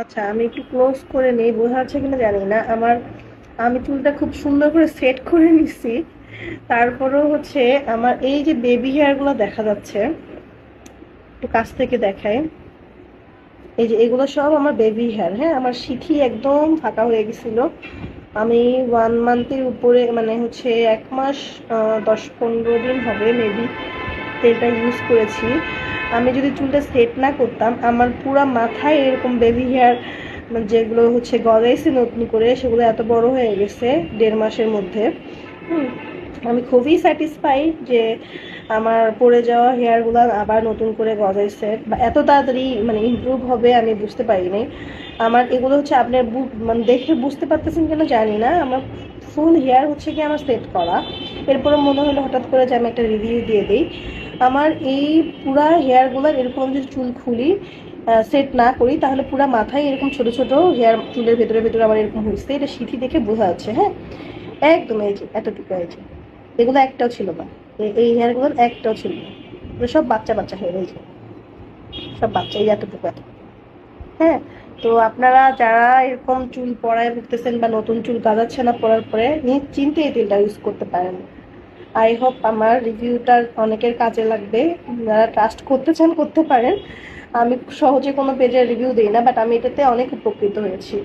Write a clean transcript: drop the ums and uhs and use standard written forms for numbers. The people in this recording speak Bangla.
আচ্ছা, আমি একটু ক্লোজ করে নেই, বোঝা যাচ্ছে কিনা জানি না। আমি চুলটা খুব সুন্দর করে সেট করে নিছি। তারপরেও হচ্ছে আমার এই যে বেবি হেয়ার গুলো দেখা যাচ্ছে, একটু কাছ থেকে দেখায়। এই যে এগুলো সব আমার বেবি হেয়ার। হ্যাঁ, আমার সিথি একদম ফাঁকা হয়ে গেছিল। আমি 1 মান্থের উপরে, মানে হচ্ছে 1 মাস 10-15 দিন হবে মেবি তেলটা ইউজ করেছি। আমি যদি চুলটা সেট না করতাম, আমার পুরা মাথায় এরকম বেবি হেয়ার যেগুলো হচ্ছে গজাইছে নতুন করে, সেগুলো এত বড় হয়ে গেছে 1.5 মাসের মধ্যে। হুম, আমি খুবই স্যাটিসফাই যে আমার পড়ে যাওয়া হেয়ারগুলো আবার নতুন করে গজাইছে, বা এত তাড়াতাড়ি মানে ইমপ্রুভ হবে আমি বুঝতে পারিনি। আমার এগুলো হচ্ছে আপনার মানে দেখে বুঝতে পারতেছেন কেন জানি না, আমার ফুল হেয়ার হচ্ছে কি আমার সেট করা। এরপরে মনে হলো হঠাৎ করে যে আমি একটা রিভিউ দিয়ে দিই। আমার এই পুরা হেয়ারগুলোর এরকম যদি চুল খুলি, সেট না করি, তাহলে পুরা মাথায় এরকম ছোট ছোট হেয়ার চুলের ভেতরে ভেতরে আমার এরকম হয়েছে। এটা সিথি দেখে বোঝা যাচ্ছে। হ্যাঁ, একদম এই যে এতটুকু, এই যে এগুলো একটাও ছিল না। এই হেয়ারগুলোর একটাও ছিল না। এগুলো সব বাচ্চা বাচ্চা হেয়ার, এই যে সব বাচ্চা, এই এতটুকু এত। হ্যাঁ, তো আপনারা যারা এরকম চুল পড়ায় ভুগতেছেন বা নতুন চুল গজাচ্ছে না পড়ার পরে, নিশ্চিন্তে এই তেলটা ইউজ করতে পারেন। আই হোপ আমার রিভিউটা অনেকের কাজে লাগবে। যারা ট্রাস্ট করতে চান করতে পারেন। আমি সহজে কোনো পেজের রিভিউ দিই না, বাট আমি এটাতে অনেক উপকৃত হয়েছি।